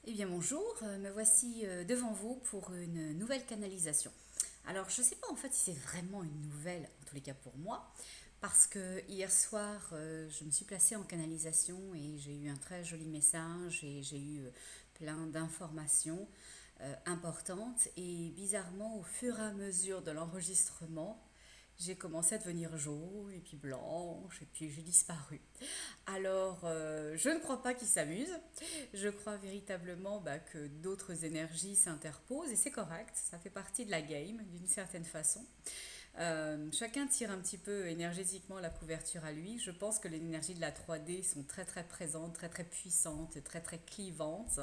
Eh bien bonjour, me voici devant vous pour une nouvelle canalisation. Alors je ne sais pas en fait si c'est vraiment une nouvelle, en tous les cas pour moi, parce que hier soir je me suis placée en canalisation et j'ai eu un très joli message et j'ai eu plein d'informations importantes et bizarrement au fur et à mesure de l'enregistrement, j'ai commencé à devenir jaune et puis blanche et puis j'ai disparu. Alors, je ne crois pas qu'ils s'amusent. Je crois véritablement que d'autres énergies s'interposent et c'est correct. Ça fait partie de la game d'une certaine façon. Chacun tire un petit peu énergétiquement la couverture à lui. Je pense que les énergies de la 3D sont très très présentes, très très puissantes, très très clivantes.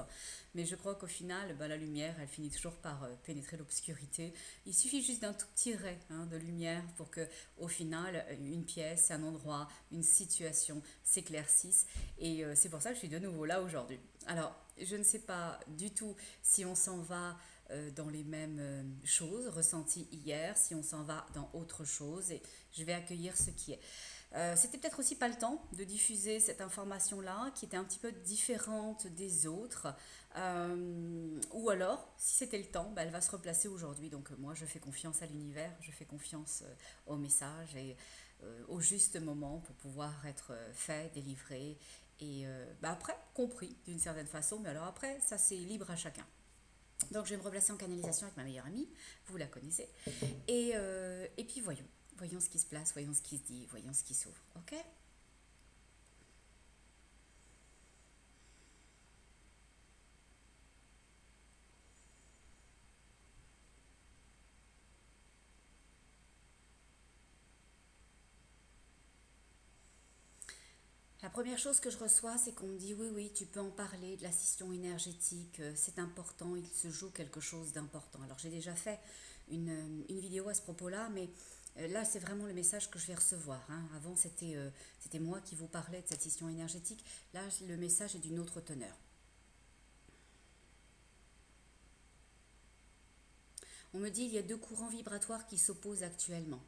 Mais je crois qu'au final, la lumière, elle finit toujours par pénétrer l'obscurité. Il suffit juste d'un tout petit ray de lumière pour que, au final, une pièce, un endroit, une situation s'éclaircisse. Et c'est pour ça que je suis de nouveau là aujourd'hui. Alors, je ne sais pas du tout si on s'en va dans les mêmes choses ressenties hier, si on s'en va dans autre chose, et je vais accueillir ce qui est. C'était peut-être aussi pas le temps de diffuser cette information-là, qui était un petit peu différente des autres. Ou alors, si c'était le temps, elle va se replacer aujourd'hui. Donc moi, je fais confiance à l'univers, je fais confiance au message et au juste moment pour pouvoir être fait, délivré et après compris d'une certaine façon. Mais alors après, ça c'est libre à chacun. Donc je vais me replacer en canalisation avec ma meilleure amie, vous la connaissez. Et puis voyons, voyons ce qui se place, voyons ce qui se dit, voyons ce qui s'ouvre, ok? La première chose que je reçois, c'est qu'on me dit oui, oui, tu peux en parler de la scission énergétique, c'est important, il se joue quelque chose d'important. Alors j'ai déjà fait une vidéo à ce propos-là, mais là c'est vraiment le message que je vais recevoir. Avant c'était moi qui vous parlais de cette scission énergétique, là le message est d'une autre teneur. On me dit il y a deux courants vibratoires qui s'opposent actuellement.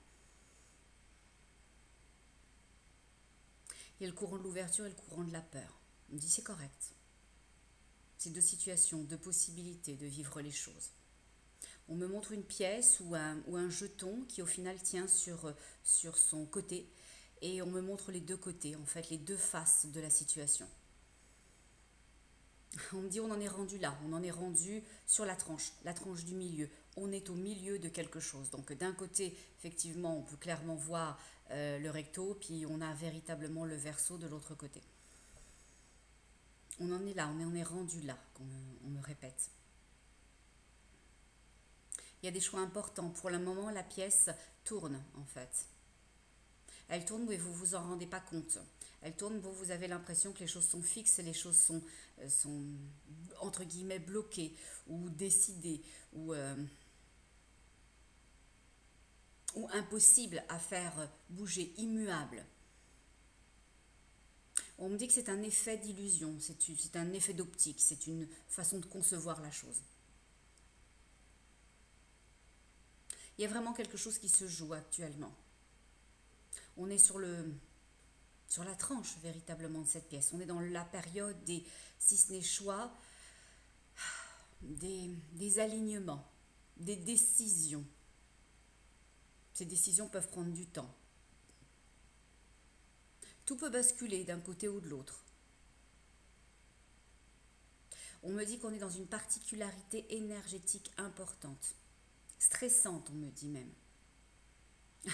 Il y a le courant de l'ouverture et le courant de la peur. On me dit c'est correct. C'est deux situations, deux possibilités de vivre les choses. On me montre une pièce ou un jeton qui au final tient sur son côté et on me montre les deux côtés, en fait les deux faces de la situation. On me dit on en est rendu là, on en est rendu sur la tranche du milieu. On est au milieu de quelque chose. Donc d'un côté, effectivement, on peut clairement voir le recto, puis on a véritablement le verso de l'autre côté. On en est là, on est rendu là, on me répète. Il y a des choix importants. Pour le moment, la pièce tourne en fait. Elle tourne mais vous vous en rendez pas compte. Elle tourne, vous avez l'impression que les choses sont fixes, les choses sont entre guillemets bloquées ou décidées ou impossibles à faire bouger, immuables. On me dit que c'est un effet d'illusion, c'est un effet d'optique, c'est une façon de concevoir la chose. Il y a vraiment quelque chose qui se joue actuellement. On est sur la tranche véritablement de cette pièce. On est dans la période des, si ce n'est choix, des alignements, des décisions. Ces décisions peuvent prendre du temps. Tout peut basculer d'un côté ou de l'autre. On me dit qu'on est dans une particularité énergétique importante. Stressante, on me dit même.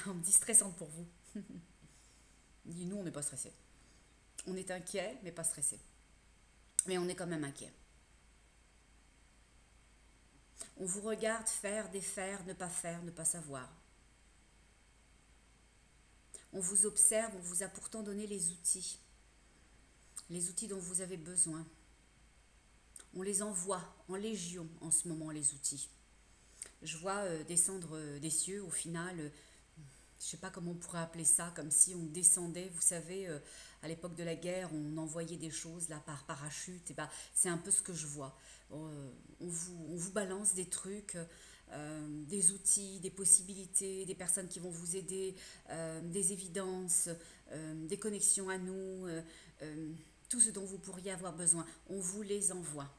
On me dit stressante pour vous. On dit nous, on n'est pas stressé. On est inquiet, mais pas stressé. Mais on est quand même inquiet. On vous regarde faire, défaire, ne pas savoir. On vous observe, on vous a pourtant donné les outils dont vous avez besoin. On les envoie en légion en ce moment, les outils. Je vois descendre des cieux, au final, je ne sais pas comment on pourrait appeler ça, comme si on descendait, vous savez, à l'époque de la guerre, on envoyait des choses là par parachute, et c'est un peu ce que je vois. On vous balance des trucs, des outils, des possibilités, des personnes qui vont vous aider, des évidences, des connexions à nous, tout ce dont vous pourriez avoir besoin. On vous les envoie.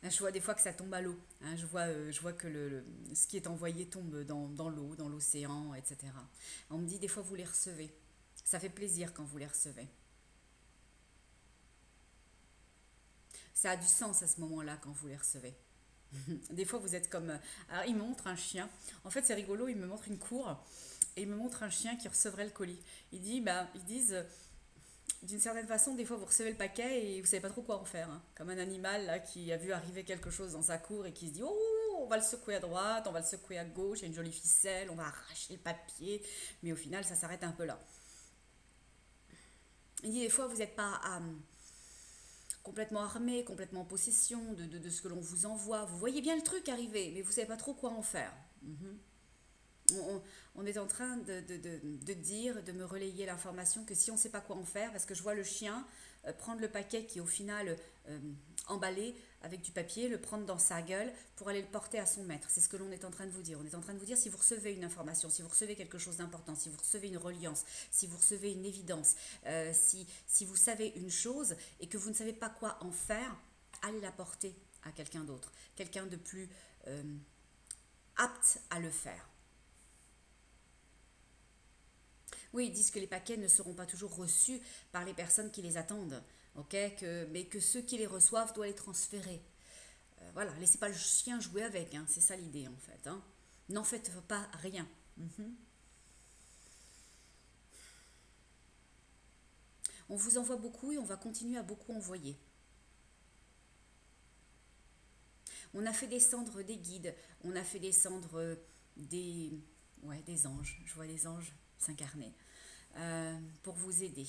Je vois des fois que ça tombe à l'eau. Hein, je vois que ce qui est envoyé tombe dans l'eau, dans l'océan, etc. On me dit des fois vous les recevez. Ça fait plaisir quand vous les recevez. Ça a du sens à ce moment-là quand vous les recevez. Des fois vous êtes comme... Alors il me montre un chien. En fait c'est rigolo, il me montre une cour et il me montre un chien qui recevrait le colis. Il dit, bah, ils disent d'une certaine façon, des fois vous recevez le paquet et vous savez pas trop quoi en faire. Hein. Comme un animal là, qui a vu arriver quelque chose dans sa cour et qui se dit oh, on va le secouer à droite, on va le secouer à gauche, il y a une jolie ficelle, on va arracher le papier, mais au final ça s'arrête un peu là. Il dit des fois vous n'êtes pas complètement armé, complètement en possession de ce que l'on vous envoie. Vous voyez bien le truc arriver, mais vous savez pas trop quoi en faire. on, on est en train de dire, de me relayer l'information que si on ne sait pas quoi en faire, parce que je vois le chien prendre le paquet qui est au final emballé avec du papier, le prendre dans sa gueule pour aller le porter à son maître. C'est ce que l'on est en train de vous dire. On est en train de vous dire si vous recevez une information, si vous recevez quelque chose d'important, si vous recevez une reliance, si vous recevez une évidence, si vous savez une chose et que vous ne savez pas quoi en faire, allez la porter à quelqu'un d'autre, quelqu'un de plus apte à le faire. Oui, ils disent que les paquets ne seront pas toujours reçus par les personnes qui les attendent, ok, mais que ceux qui les reçoivent doivent les transférer. Voilà, laissez pas le chien jouer avec, hein, c'est ça l'idée en fait. Hein. N'en faites pas rien. Mhm. On vous envoie beaucoup et on va continuer à beaucoup envoyer. On a fait descendre des guides, on a fait descendre des, ouais, des anges. Je vois des anges s'incarner pour vous aider.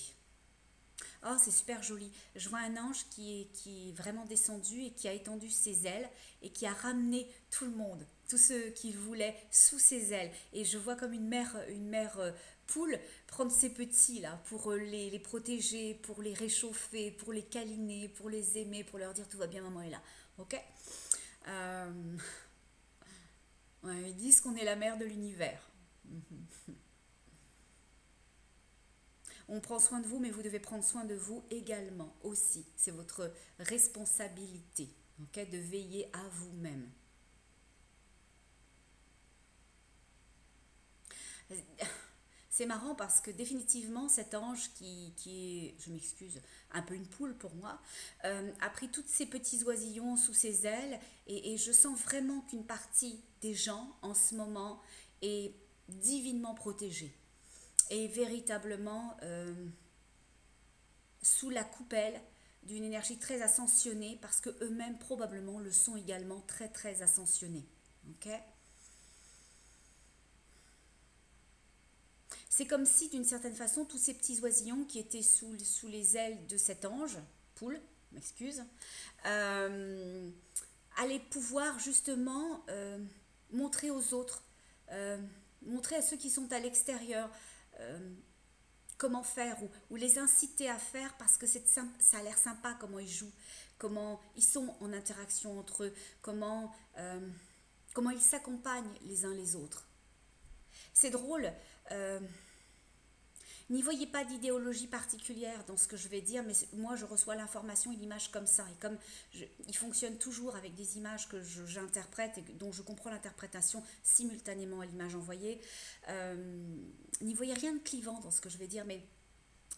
Oh, c'est super joli. Je vois un ange qui est vraiment descendu et qui a étendu ses ailes et qui a ramené tout le monde, tous ceux qu'il voulait sous ses ailes. Et je vois comme une mère poule prendre ses petits là pour les protéger, pour les réchauffer, pour les câliner, pour les aimer, pour leur dire tout va bien, maman est là. Ok. Euh, ouais, ils disent qu'on est la mère de l'univers. On prend soin de vous, mais vous devez prendre soin de vous également aussi. C'est votre responsabilité, ok, de veiller à vous-même. C'est marrant parce que définitivement cet ange qui est, je m'excuse, un peu une poule pour moi, a pris tous ces petits oisillons sous ses ailes et je sens vraiment qu'une partie des gens en ce moment est divinement protégée et véritablement sous la coupelle d'une énergie très ascensionnée parce que eux-mêmes probablement le sont également très très ascensionnés. Ok. C'est comme si d'une certaine façon tous ces petits oisillons qui étaient sous les ailes de cet ange, poule, m'excuse, euh, allaient pouvoir justement montrer aux autres, euh, montrer à ceux qui sont à l'extérieur comment faire ou les inciter à faire parce que ça a l'air sympa comment ils jouent, comment ils sont en interaction entre eux, comment ils s'accompagnent les uns les autres. C'est drôle, euh, n'y voyez pas d'idéologie particulière dans ce que je vais dire, mais moi je reçois l'information et l'image comme ça. Et comme il fonctionne toujours avec des images que j'interprète et dont je comprends l'interprétation simultanément à l'image envoyée, n'y voyez rien de clivant dans ce que je vais dire, mais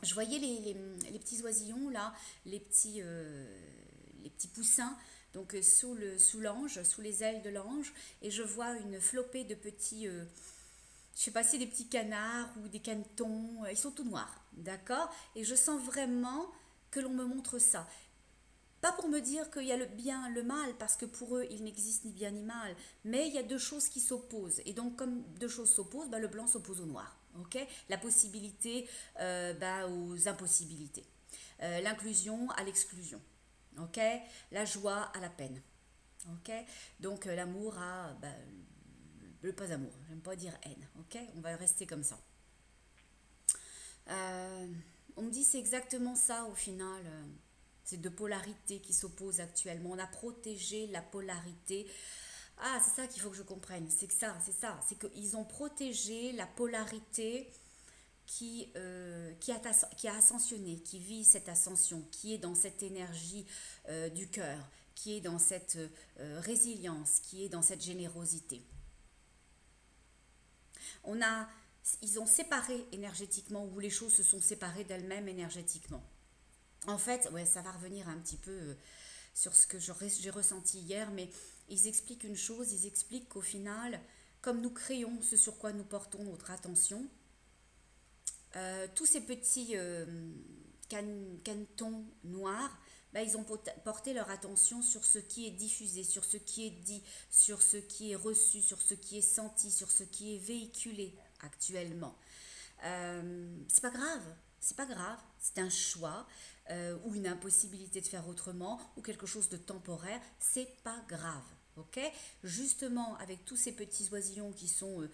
je voyais les petits oisillons là, les petits poussins, donc sous l'ange, sous les ailes de l'ange, et je vois une flopée de petits je sais pas si c'est des petits canards ou des canetons, ils sont tout noirs, d'accord. Et je sens vraiment que l'on me montre ça. Pas pour me dire qu'il y a le bien, le mal, parce que pour eux, il n'existe ni bien ni mal, mais il y a deux choses qui s'opposent. Et donc, comme deux choses s'opposent, bah, le blanc s'oppose au noir, ok. La possibilité aux impossibilités. L'inclusion à l'exclusion, ok. La joie à la peine, ok. Donc, l'amour à le pas amour, j'aime pas dire haine, ok. On va rester comme ça. Euh, on me dit c'est exactement ça au final. C'est deux polarités qui s'opposent actuellement. On a protégé la polarité. Ah, c'est ça qu'il faut que je comprenne. C'est que ça, c'est ça. C'est qu'ils ont protégé la polarité qui a ascensionné, qui vit cette ascension, qui est dans cette énergie du cœur, qui est dans cette résilience, qui est dans cette générosité. Ils ont séparé énergétiquement, ou les choses se sont séparées d'elles-mêmes énergétiquement. En fait, ouais, ça va revenir un petit peu sur ce que j'ai ressenti hier, mais ils expliquent une chose, ils expliquent qu'au final, comme nous créons ce sur quoi nous portons notre attention, tous ces petits canetons noirs, bah, ils ont porté leur attention sur ce qui est diffusé, sur ce qui est dit, sur ce qui est reçu, sur ce qui est senti, sur ce qui est véhiculé actuellement. C'est pas grave, c'est pas grave, c'est un choix ou une impossibilité de faire autrement ou quelque chose de temporaire, c'est pas grave. Ok, justement avec tous ces petits oisillons qui sont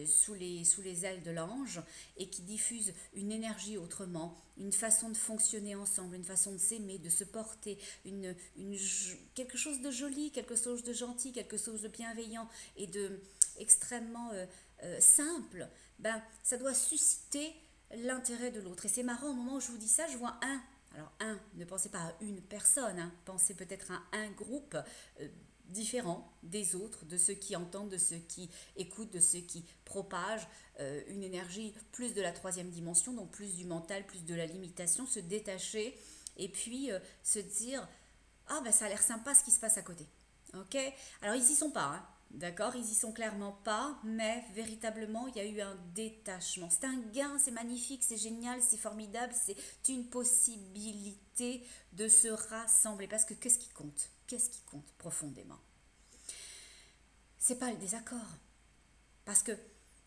sous les ailes de l'ange et qui diffusent une énergie autrement, une façon de fonctionner ensemble, une façon de s'aimer, de se porter, quelque chose de joli, quelque chose de gentil, quelque chose de bienveillant et de extrêmement simple, ben, ça doit susciter l'intérêt de l'autre. Et c'est marrant, au moment où je vous dis ça, je vois un. Alors ne pensez pas à une personne, hein, pensez peut-être à un groupe différent des autres, de ceux qui entendent, de ceux qui écoutent, de ceux qui propagent une énergie plus de la troisième dimension, donc plus du mental, plus de la limitation, se détacher et puis se dire « Ah ben ça a l'air sympa ce qui se passe à côté ». Ok. Alors ils y sont pas, hein. D'accord, ils y sont clairement pas, mais véritablement, il y a eu un détachement. C'est un gain, c'est magnifique, c'est génial, c'est formidable, c'est une possibilité de se rassembler. Parce que qu'est-ce qui compte? Qu'est-ce qui compte profondément? C'est pas le désaccord. Parce que,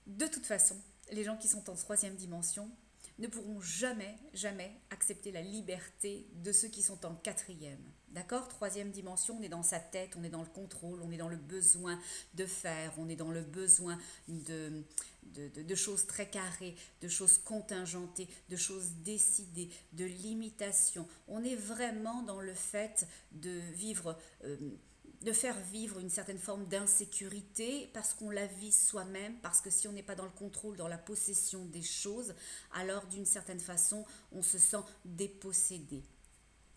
de toute façon, les gens qui sont en troisième dimension ne pourront jamais, jamais accepter la liberté de ceux qui sont en quatrième. D'accord? Troisième dimension, on est dans sa tête, on est dans le contrôle, on est dans le besoin de faire, on est dans le besoin de choses très carrées, de choses contingentées, de choses décidées, de limitations. On est vraiment dans le fait de vivre... de faire vivre une certaine forme d'insécurité parce qu'on la vit soi-même, parce que si on n'est pas dans le contrôle, dans la possession des choses, alors d'une certaine façon, on se sent dépossédé.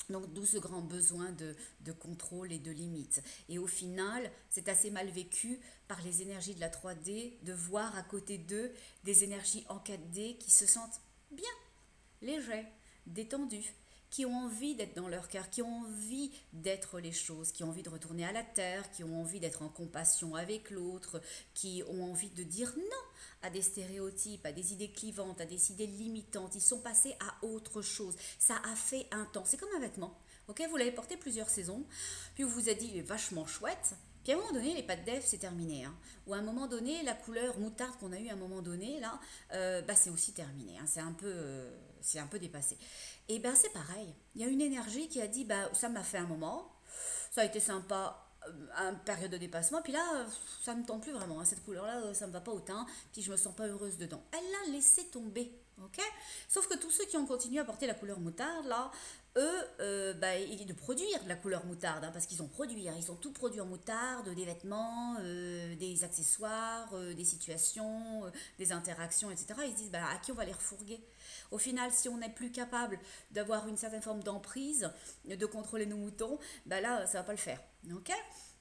Donc d'où ce grand besoin de contrôle et de limite. Et au final, c'est assez mal vécu par les énergies de la 3D de voir à côté d'eux des énergies en 4D qui se sentent bien, légers, détendus, qui ont envie d'être dans leur cœur, qui ont envie d'être les choses, qui ont envie de retourner à la terre, qui ont envie d'être en compassion avec l'autre, qui ont envie de dire non à des stéréotypes, à des idées clivantes, à des idées limitantes. Ils sont passés à autre chose. Ça a fait un temps. C'est comme un vêtement. Ok, vous l'avez porté plusieurs saisons, puis vous vous êtes dit, il est vachement chouette. Puis à un moment donné, les pâtes d'Ève, c'est terminé. Hein. Ou à un moment donné, la couleur moutarde qu'on a eue à un moment donné, là, bah, c'est aussi terminé. Hein. C'est un peu dépassé. Et ben c'est pareil. Il y a une énergie qui a dit, bah, ça m'a fait un moment, ça a été sympa à une période de dépassement, puis là, ça ne me tente plus vraiment. Hein. Cette couleur-là, ça ne me va pas au teint, puis je me sens pas heureuse dedans. Elle l'a laissé tomber. Ok. Sauf que tous ceux qui ont continué à porter la couleur moutarde, là, eux, bah, il est de produire de la couleur moutarde, hein, parce qu'ils ont produit, hein, ils ont tout produit en moutarde, des vêtements, des accessoires, des situations, des interactions, etc. Ils se disent, bah, à qui on va les refourguer? Au final, si on n'est plus capable d'avoir une certaine forme d'emprise, de contrôler nos moutons, bah là, ça va pas le faire. Ok.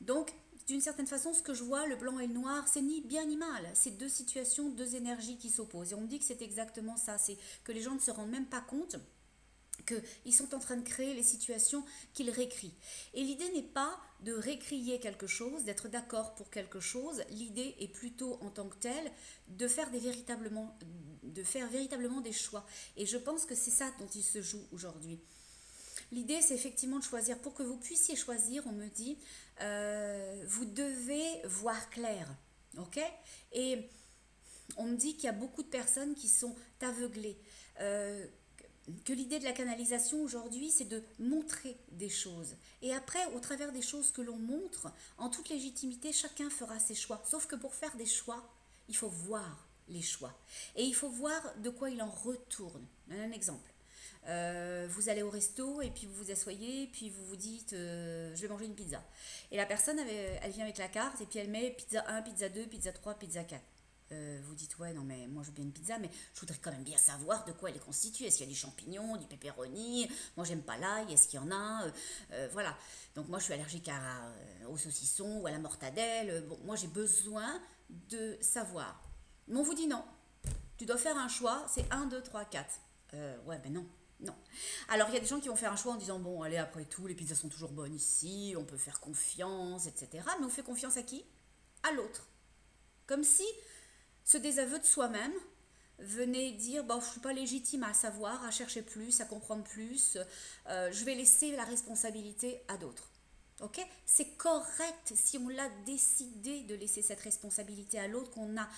Donc, d'une certaine façon, ce que je vois, le blanc et le noir, c'est ni bien ni mal. C'est deux situations, deux énergies qui s'opposent. Et on me dit que c'est exactement ça. C'est que les gens ne se rendent même pas compte qu'ils sont en train de créer les situations qu'ils récrient. Et l'idée n'est pas de récrier quelque chose, d'être d'accord pour quelque chose. L'idée est plutôt, en tant que telle, de faire véritablement des choix. Et je pense que c'est ça dont il se joue aujourd'hui. L'idée, c'est effectivement de choisir. Pour que vous puissiez choisir, on me dit, vous devez voir clair. Ok? Et on me dit qu'il y a beaucoup de personnes qui sont aveuglées. Que l'idée de la canalisation aujourd'hui, c'est de montrer des choses. Et après, au travers des choses que l'on montre, en toute légitimité, chacun fera ses choix. Sauf que pour faire des choix, il faut voir les choix. Et il faut voir de quoi il en retourne. Un exemple. Vous allez au resto et puis vous vous asseyez, puis vous vous dites je vais manger une pizza. Et la personne, elle vient avec la carte et puis elle met pizza 1, pizza 2, pizza 3, pizza 4. vous dites, ouais, non, mais moi je veux bien une pizza, mais je voudrais quand même bien savoir de quoi elle est constituée. Est-ce qu'il y a du champignon, du pepperoni? Moi, j'aime pas l'ail, est-ce qu'il y en a? Voilà. Donc, moi, je suis allergique au saucisson ou à la mortadelle. Bon, moi, j'ai besoin de savoir. Mais on vous dit non. Tu dois faire un choix, c'est un 2 3 4. Ouais, ben non. Non. Alors, il y a des gens qui vont faire un choix en disant, bon, allez, après tout, les pizzas sont toujours bonnes ici, on peut faire confiance, etc. Mais on fait confiance à qui? À l'autre. Comme si ce désaveu de soi-même venait dire, bon, je ne suis pas légitime à savoir, à chercher plus, à comprendre plus, je vais laisser la responsabilité à d'autres. Ok? C'est correct si on l'a décidé de laisser cette responsabilité à l'autre, qu'on a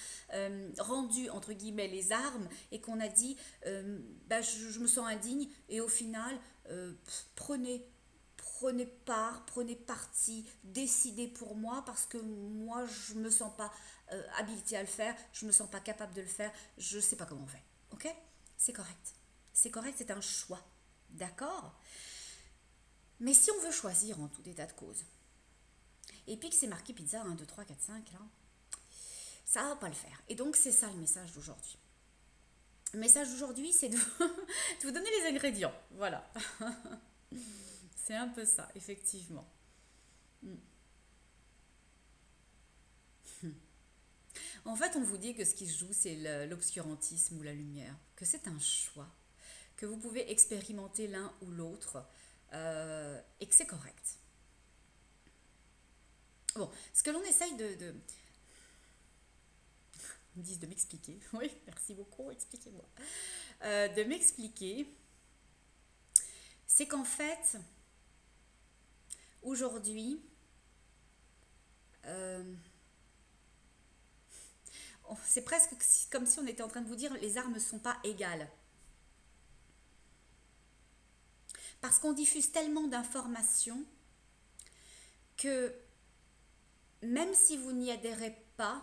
rendu entre guillemets les armes et qu'on a dit bah, je me sens indigne et au final prenez part, prenez parti, décidez pour moi parce que moi je me sens pas habilité à le faire, je me sens pas capable de le faire, je sais pas comment on fait. Ok? C'est correct. C'est correct, c'est un choix. D'accord? Mais si on veut choisir en tout état de cause, et puis que c'est marqué pizza 1, 2, 3, 4, 5, là, ça va pas le faire. Et donc c'est ça le message d'aujourd'hui. Le message d'aujourd'hui, c'est de, de vous donner les ingrédients. Voilà. C'est un peu ça, effectivement. En fait, on vous dit que ce qui se joue, c'est l'obscurantisme ou la lumière, que c'est un choix, que vous pouvez expérimenter l'un ou l'autre, et que c'est correct. Bon, ce que l'on essaye ils me disent de m'expliquer. Oui, merci beaucoup, expliquez-moi. De m'expliquer, c'est qu'en fait, aujourd'hui, c'est presque comme si on était en train de vous dire les armes ne sont pas égales. Parce qu'on diffuse tellement d'informations que même si vous n'y adhérez pas,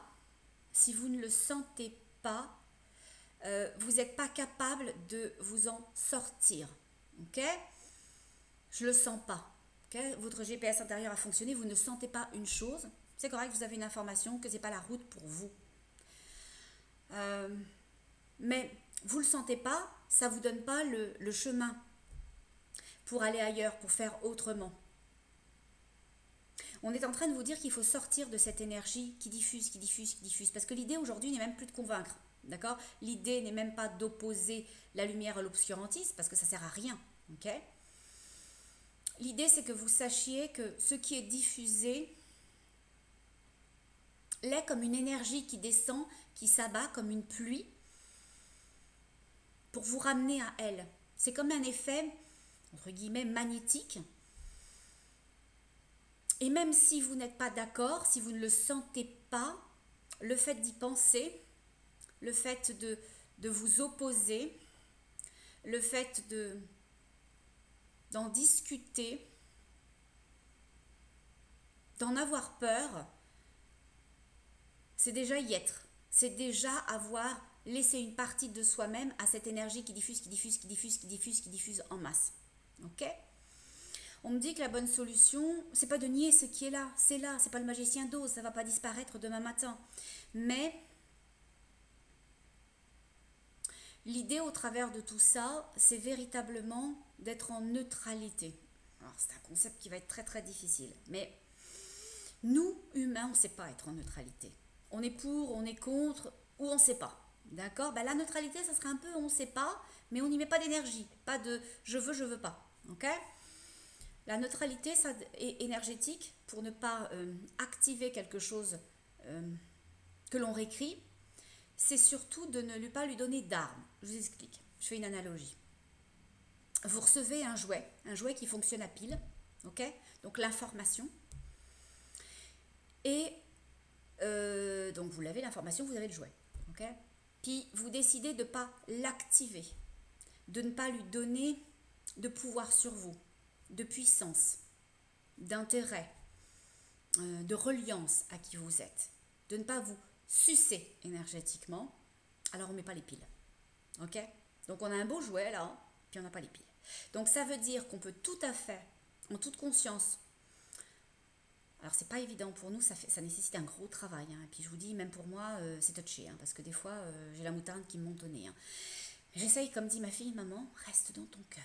si vous ne le sentez pas, vous n'êtes pas capable de vous en sortir. Ok? Je ne le sens pas. Okay? Votre GPS intérieur a fonctionné, vous ne sentez pas une chose. C'est correct, vous avez une information que ce n'est pas la route pour vous. Mais vous ne le sentez pas, ça ne vous donne pas le chemin pour aller ailleurs, pour faire autrement. On est en train de vous dire qu'il faut sortir de cette énergie qui diffuse, qui diffuse, qui diffuse. Parce que l'idée aujourd'hui n'est même plus de convaincre. D'accord? L'idée n'est même pas d'opposer la lumière à l'obscurantisme, parce que ça ne sert à rien. Ok? L'idée, c'est que vous sachiez que ce qui est diffusé l'est comme une énergie qui descend, qui s'abat comme une pluie pour vous ramener à elle. C'est comme un effet, entre guillemets, magnétique. Et même si vous n'êtes pas d'accord, si vous ne le sentez pas, le fait d'y penser, le fait de vous opposer, le fait d'en discuter, d'en avoir peur, c'est déjà y être. C'est déjà avoir laissé une partie de soi-même à cette énergie qui diffuse, qui diffuse, qui diffuse, qui diffuse, qui diffuse en masse. Ok? On me dit que la bonne solution, c'est pas de nier ce qui est là, c'est pas le magicien d'Oz, ça va pas disparaître demain matin. Mais l'idée au travers de tout ça, c'est véritablement d'être en neutralité. Alors c'est un concept qui va être très très difficile, mais nous, humains, on ne sait pas être en neutralité. On est pour, on est contre, ou on ne sait pas. D'accord? Ben, la neutralité, ça serait un peu on ne sait pas, mais on n'y met pas d'énergie. Pas de je veux pas. Ok? La neutralité ça est énergétique pour ne pas activer quelque chose que l'on réécrit. C'est surtout de ne pas lui donner d'armes. Je vous explique. Je fais une analogie. Vous recevez un jouet qui fonctionne à pile. Ok? Donc l'information. Et donc vous l'avez l'information, vous avez le jouet. Ok? Puis vous décidez de ne pas l'activer, de ne pas lui donner de pouvoir sur vous, de puissance, d'intérêt, de reliance à qui vous êtes, de ne pas vous sucer énergétiquement, alors on ne met pas les piles. Ok? Donc on a un beau jouet là, puis on n'a pas les piles. Donc ça veut dire qu'on peut tout à fait, en toute conscience, Alors c'est pas évident pour nous, ça nécessite un gros travail, hein. Et puis je vous dis, même pour moi, c'est touché, hein, parce que des fois, j'ai la moutarde qui me monte au nez, hein. J'essaye, comme dit ma fille, maman, reste dans ton cœur.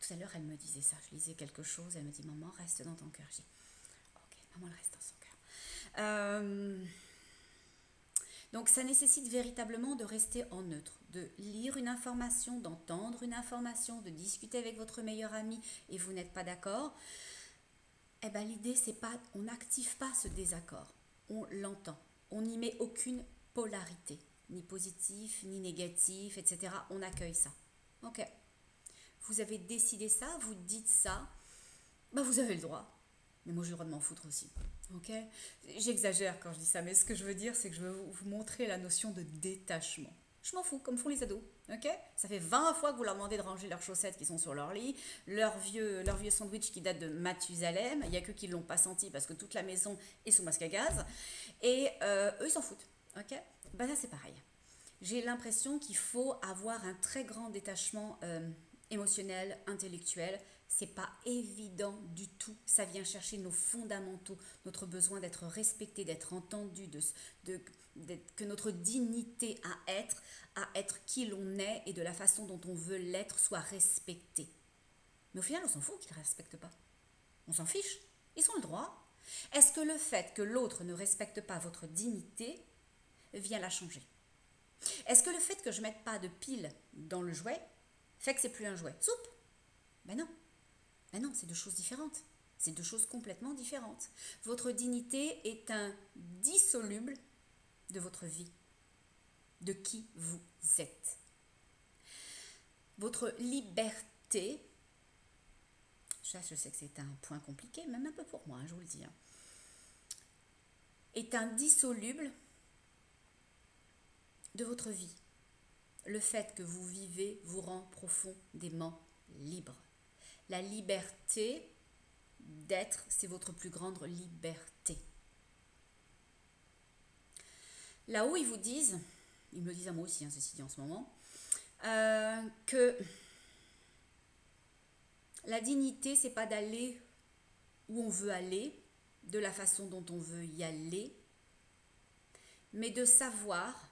Tout à l'heure, elle me disait ça, je lisais quelque chose, elle me dit, maman, reste dans ton cœur. Je dis, ok, maman, elle reste dans son cœur. Donc ça nécessite véritablement de rester en neutre, de lire une information, d'entendre une information, de discuter avec votre meilleur ami et vous n'êtes pas d'accord. Eh bien l'idée c'est pas, on n'active pas ce désaccord, on l'entend, on n'y met aucune polarité, ni positif, ni négatif, etc. On accueille ça. Ok, vous avez décidé ça, vous dites ça, bah vous avez le droit. Mais moi j'ai le droit de m'en foutre aussi. Ok, j'exagère quand je dis ça, mais ce que je veux dire, c'est que je veux vous montrer la notion de détachement. Je m'en fous, comme font les ados. Ok, ça fait 20 fois que vous leur demandez de ranger leurs chaussettes qui sont sur leur lit, leur vieux sandwich qui date de Mathusalem. Il n'y a que qui ne l'ont pas senti parce que toute la maison est sous masque à gaz. Et eux, ils s'en foutent. Ok, ben là, c'est pareil. J'ai l'impression qu'il faut avoir un très grand détachement émotionnel, intellectuel. C'est pas évident du tout. Ça vient chercher nos fondamentaux, notre besoin d'être respecté, d'être entendu, que notre dignité à être qui l'on est et de la façon dont on veut l'être soit respectée. Mais au final, on s'en fout qu'ils ne respectent pas. On s'en fiche. Ils ont le droit. Est-ce que le fait que l'autre ne respecte pas votre dignité vient la changer? Est-ce que le fait que je ne mette pas de pile dans le jouet fait que c'est plus un jouet? Soupe? Ben non. Ben non, c'est deux choses différentes. C'est deux choses complètement différentes. Votre dignité est indissoluble de votre vie, de qui vous êtes. Votre liberté, ça je sais que c'est un point compliqué, même un peu pour moi, je vous le dis, hein, est indissoluble de votre vie. Le fait que vous vivez vous rend profondément libre. La liberté d'être, c'est votre plus grande liberté. Là-haut, ils vous disent, ils me le disent à moi aussi, hein, ceci dit en ce moment, que la dignité, c'est pas d'aller où on veut aller, de la façon dont on veut y aller, mais de savoir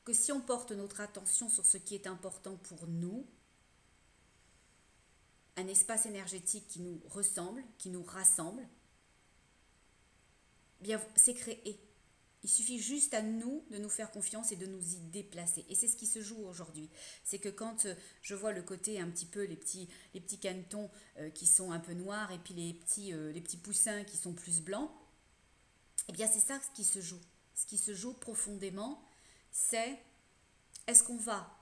que si on porte notre attention sur ce qui est important pour nous, un espace énergétique qui nous ressemble, qui nous rassemble, bien c'est créé. Il suffit juste à nous de nous faire confiance et de nous y déplacer. Et c'est ce qui se joue aujourd'hui. C'est que quand je vois le côté un petit peu, les petits canetons qui sont un peu noirs et puis les petits poussins qui sont plus blancs, eh bien c'est ça ce qui se joue. Ce qui se joue profondément, c'est est-ce qu'on va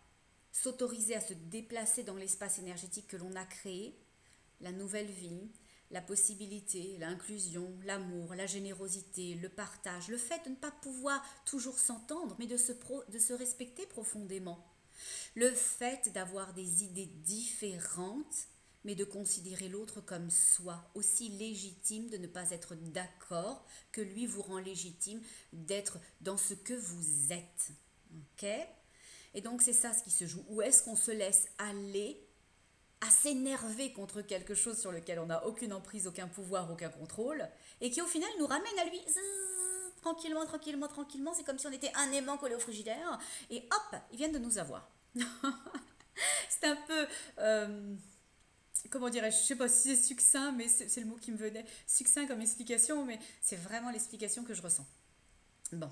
s'autoriser à se déplacer dans l'espace énergétique que l'on a créé, la nouvelle vie, la possibilité, l'inclusion, l'amour, la générosité, le partage, le fait de ne pas pouvoir toujours s'entendre, mais de se respecter profondément. Le fait d'avoir des idées différentes, mais de considérer l'autre comme soi, aussi légitime de ne pas être d'accord que lui vous rend légitime d'être dans ce que vous êtes. Ok ? Et donc c'est ça ce qui se joue. Où est-ce qu'on se laisse aller à s'énerver contre quelque chose sur lequel on n'a aucune emprise, aucun pouvoir, aucun contrôle, et qui au final nous ramène à lui, tranquillement, tranquillement, tranquillement, c'est comme si on était un aimant collé au frigidaire, et hop, ils viennent de nous avoir. C'est un peu, comment dirais-je, je sais pas si c'est succinct, mais c'est le mot qui me venait, succinct comme explication, mais c'est vraiment l'explication que je ressens. Bon.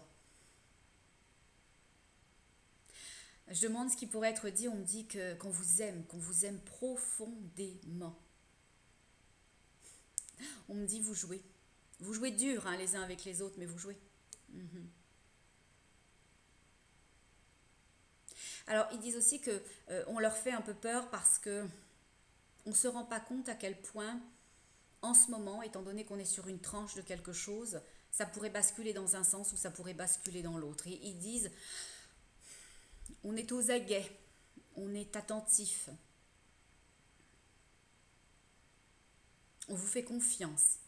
Je demande ce qui pourrait être dit, on me dit qu'on vous aime profondément. On me dit vous jouez. Vous jouez dur hein, les uns avec les autres, mais vous jouez. Alors ils disent aussi que on leur fait un peu peur parce que on ne se rend pas compte à quel point, en ce moment, étant donné qu'on est sur une tranche de quelque chose, ça pourrait basculer dans un sens ou ça pourrait basculer dans l'autre. Et ils disent on est aux aguets, on est attentif, on vous fait confiance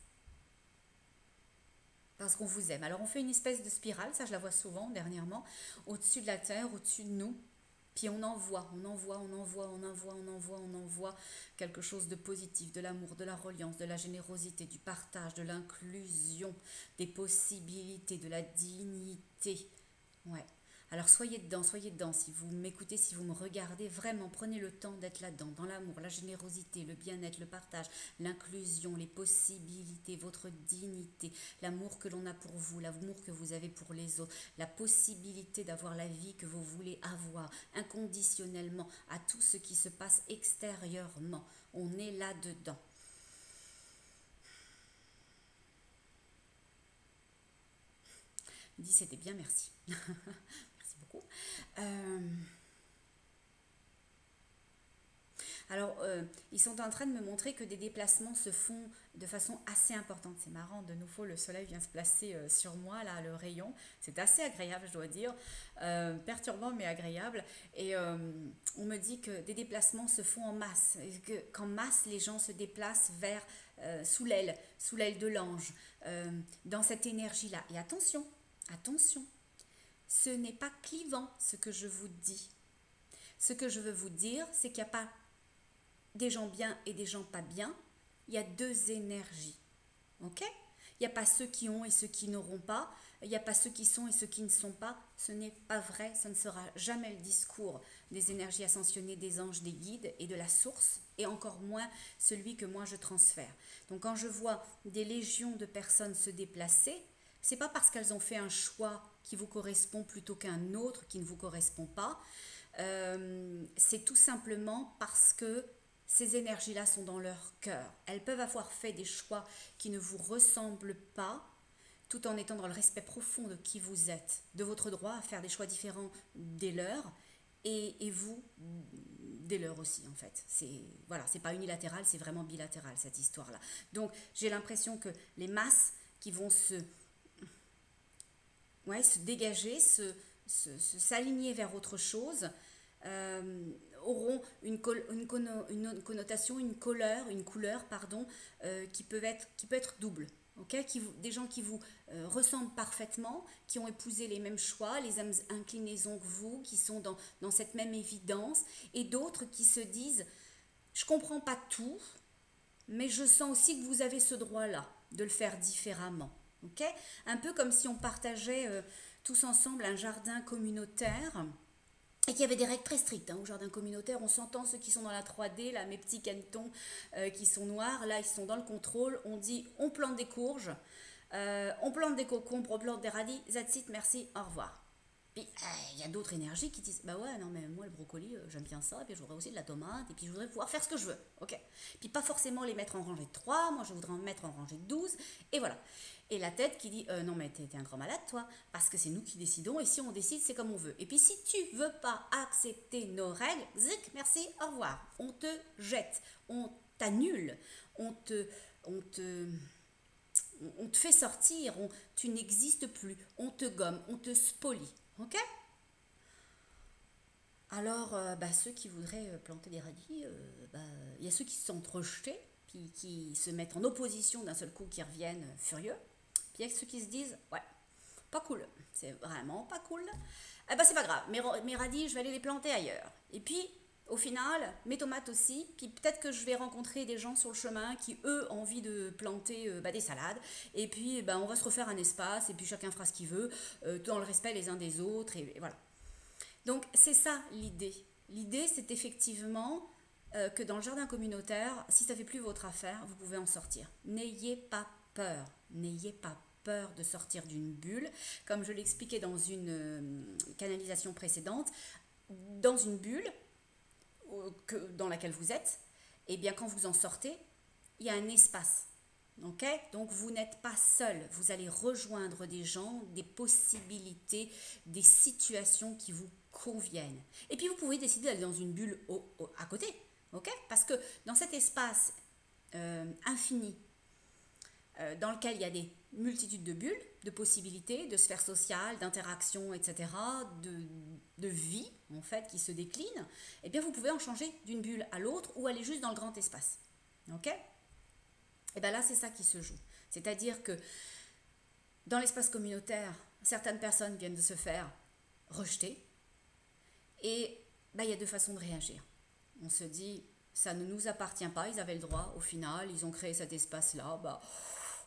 parce qu'on vous aime. Alors on fait une espèce de spirale, ça je la vois souvent dernièrement, au-dessus de la terre, au-dessus de nous, Puis on envoie, on envoie, on envoie, on envoie, on envoie, on envoie quelque chose de positif, de l'amour, de la reliance, de la générosité, du partage, de l'inclusion, des possibilités, de la dignité. Ouais. Alors soyez dedans. Si vous m'écoutez, si vous me regardez, vraiment prenez le temps d'être là-dedans, dans l'amour, la générosité, le bien-être, le partage, l'inclusion, les possibilités, votre dignité, l'amour que l'on a pour vous, l'amour que vous avez pour les autres, la possibilité d'avoir la vie que vous voulez avoir, inconditionnellement, à tout ce qui se passe extérieurement. On est là-dedans. Il dit c'était bien, merci. Merci beaucoup. Euh, Alors, ils sont en train de me montrer que des déplacements se font de façon assez importante. C'est marrant, de nouveau, le soleil vient se placer sur moi, là, le rayon. C'est assez agréable, je dois dire. Perturbant, mais agréable. Et on me dit que des déplacements se font en masse. Et qu'en masse, les gens se déplacent vers, sous l'aile de l'ange, dans cette énergie-là. Et attention, attention, ce n'est pas clivant ce que je vous dis. Ce que je veux vous dire, c'est qu'il n'y a pas des gens bien et des gens pas bien, il y a deux énergies. Ok? Il n'y a pas ceux qui ont et ceux qui n'auront pas. Il n'y a pas ceux qui sont et ceux qui ne sont pas. Ce n'est pas vrai. Ça ne sera jamais le discours des énergies ascensionnées, des anges, des guides et de la source, et encore moins celui que moi je transfère. Donc quand je vois des légions de personnes se déplacer, c'est pas parce qu'elles ont fait un choix qui vous correspond plutôt qu'un autre qui ne vous correspond pas. C'est tout simplement parce que ces énergies-là sont dans leur cœur. Elles peuvent avoir fait des choix qui ne vous ressemblent pas, tout en étant dans le respect profond de qui vous êtes, de votre droit à faire des choix différents des leurs, et vous, des leurs aussi en fait. Voilà, c'est pas unilatéral, c'est vraiment bilatéral cette histoire-là. Donc j'ai l'impression que les masses qui vont se dégager, s'aligner vers autre chose, auront une connotation, une couleur, pardon, qui peut être double. Okay, des gens qui vous ressemblent parfaitement, qui ont épousé les mêmes choix, les mêmes inclinaisons que vous, qui sont dans cette même évidence, et d'autres qui se disent « je comprends pas tout, mais je sens aussi que vous avez ce droit-là de le faire différemment ». Okay, un peu comme si on partageait tous ensemble un jardin communautaire, et qu'il y avait des règles très strictes au jardin communautaire. On s'entend, ceux qui sont dans la 3D, là, mes petits canetons qui sont noirs, là, ils sont dans le contrôle. On dit, on plante des courges, on plante des concombres, on plante des radis, that's it, merci, au revoir. Puis, il y a d'autres énergies qui disent, bah ouais, non, mais moi, le brocoli, j'aime bien ça, et puis je voudrais aussi de la tomate, et puis je voudrais pouvoir faire ce que je veux, ok. Puis pas forcément les mettre en rangée de 3, moi, je voudrais en mettre en rangée de 12, et voilà. Et la tête qui dit, non, mais t'es un grand malade, toi, parce que c'est nous qui décidons, et si on décide, c'est comme on veut. Et puis si tu veux pas accepter nos règles, zik, merci, au revoir. On te jette, on t'annule, on te fait sortir, tu n'existes plus, on te gomme, on te spolie. Ok? Alors, ceux qui voudraient planter des radis, y a ceux qui se sont rejetés, qui se mettent en opposition d'un seul coup, qui reviennent furieux. Puis il y a ceux qui se disent, ouais, pas cool, c'est vraiment pas cool. Eh ben c'est pas grave, mes radis, je vais aller les planter ailleurs. Et puis, au final, mes tomates aussi, puis peut-être que je vais rencontrer des gens sur le chemin qui, eux, ont envie de planter des salades, et puis on va se refaire un espace, et puis chacun fera ce qu'il veut, dans le respect les uns des autres, et voilà. Donc c'est ça l'idée. L'idée, c'est effectivement que dans le jardin communautaire, si ça ne fait plus votre affaire, vous pouvez en sortir. N'ayez pas peur, n'ayez pas peur de sortir d'une bulle. Comme je l'expliquais dans une canalisation précédente, dans une bulle dans laquelle vous êtes, et bien quand vous en sortez, il y a un espace. Okay? Donc vous n'êtes pas seul, vous allez rejoindre des gens, des possibilités, des situations qui vous conviennent. Et puis vous pouvez décider d'aller dans une bulle à côté, okay? Parce que dans cet espace infini, dans lequel il y a des multitudes de bulles, de possibilités, de sphères sociales, d'interactions, etc., de vie, en fait, qui se déclinent, eh bien, vous pouvez en changer d'une bulle à l'autre ou aller juste dans le grand espace. Ok? Et bien là, c'est ça qui se joue. C'est-à-dire que dans l'espace communautaire, certaines personnes viennent de se faire rejeter et bah, il y a deux façons de réagir. On se dit, ça ne nous appartient pas, ils avaient le droit, au final, ils ont créé cet espace-là, bah,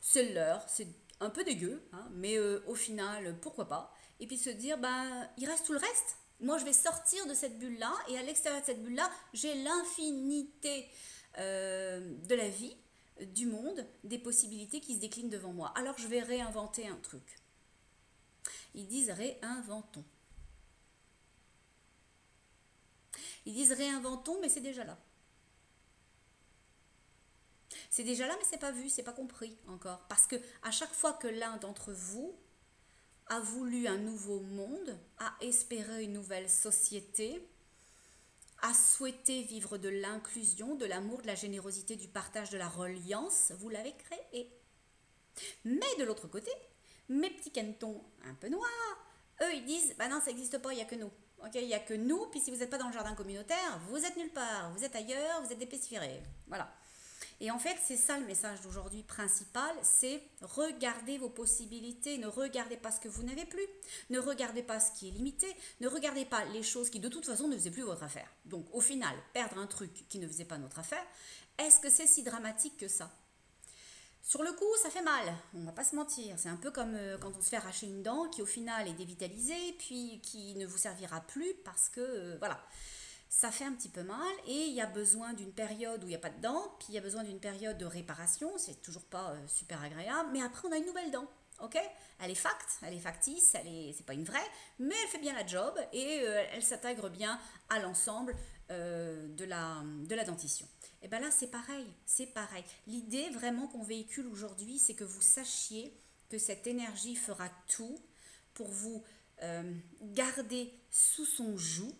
c'est leur, c'est un peu dégueu, hein, mais au final, pourquoi pas. Et puis se dire, bah, il reste tout le reste. Moi, je vais sortir de cette bulle-là, et à l'extérieur de cette bulle-là, j'ai l'infinité de la vie, du monde, des possibilités qui se déclinent devant moi. Alors, je vais réinventer un truc. Ils disent réinventons. Ils disent réinventons, mais c'est déjà là. C'est déjà là, mais c'est pas vu, c'est pas compris encore. Parce que à chaque fois que l'un d'entre vous a voulu un nouveau monde, a espéré une nouvelle société, a souhaité vivre de l'inclusion, de l'amour, de la générosité, du partage, de la reliance, vous l'avez créé. Mais de l'autre côté, mes petits canetons un peu noirs, eux ils disent, bah non ça n'existe pas, il n'y a que nous. Ok, il n'y a que nous, puis si vous n'êtes pas dans le jardin communautaire, vous êtes nulle part, vous êtes ailleurs, vous êtes des pestiférés. Voilà. Et en fait, c'est ça le message d'aujourd'hui principal, c'est regardez vos possibilités, ne regardez pas ce que vous n'avez plus, ne regardez pas ce qui est limité, ne regardez pas les choses qui de toute façon ne faisaient plus votre affaire. Donc au final, perdre un truc qui ne faisait pas notre affaire, est-ce que c'est si dramatique que ça? Sur le coup, ça fait mal, on va pas se mentir. C'est un peu comme quand on se fait arracher une dent qui au final est dévitalisée, puis qui ne vous servira plus parce que, voilà, ça fait un petit peu mal et il y a besoin d'une période où il n'y a pas de dent, puis il y a besoin d'une période de réparation, c'est toujours pas super agréable, mais après on a une nouvelle dent, ok? Elle est elle est factice, c'est pas une vraie, mais elle fait bien la job et elle s'intègre bien à l'ensemble de la dentition. Et bien là c'est pareil, c'est pareil. L'idée vraiment qu'on véhicule aujourd'hui, c'est que vous sachiez que cette énergie fera tout pour vous garder sous son joug,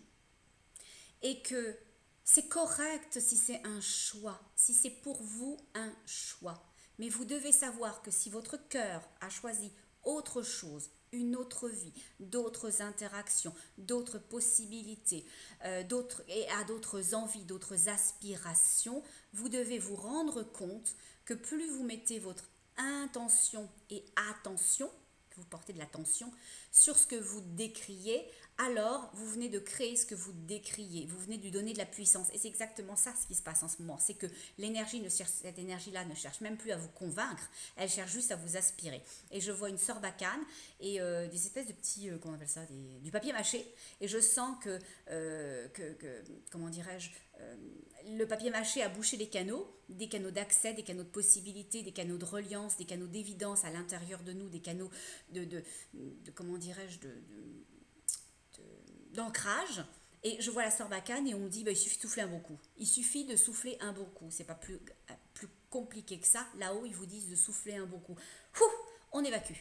et que c'est correct si c'est un choix, si c'est pour vous un choix. Mais vous devez savoir que si votre cœur a choisi autre chose, une autre vie, d'autres interactions, d'autres possibilités, et à d'autres envies, d'autres aspirations, vous devez vous rendre compte que plus vous mettez votre intention et attention, que vous portez de l'attention sur ce que vous décriez, alors vous venez de créer ce que vous décriez, vous venez de lui donner de la puissance. Et c'est exactement ça ce qui se passe en ce moment, c'est que cette énergie-là ne cherche même plus à vous convaincre, elle cherche juste à vous aspirer. Et je vois une sorbacane et des espèces de petits, comment on appelle ça, du papier mâché, et je sens que comment dirais-je, le papier mâché a bouché des canaux d'accès, des canaux de possibilités, des canaux de reliance, des canaux d'évidence à l'intérieur de nous, des canaux de comment dirais-je, d'ancrage. Et je vois la sorbacane et on me dit, bah, il suffit de souffler un bon coup. Il suffit de souffler un bon coup. C'est pas plus compliqué que ça. Là-haut, ils vous disent de souffler un bon coup. Ouh, on évacue.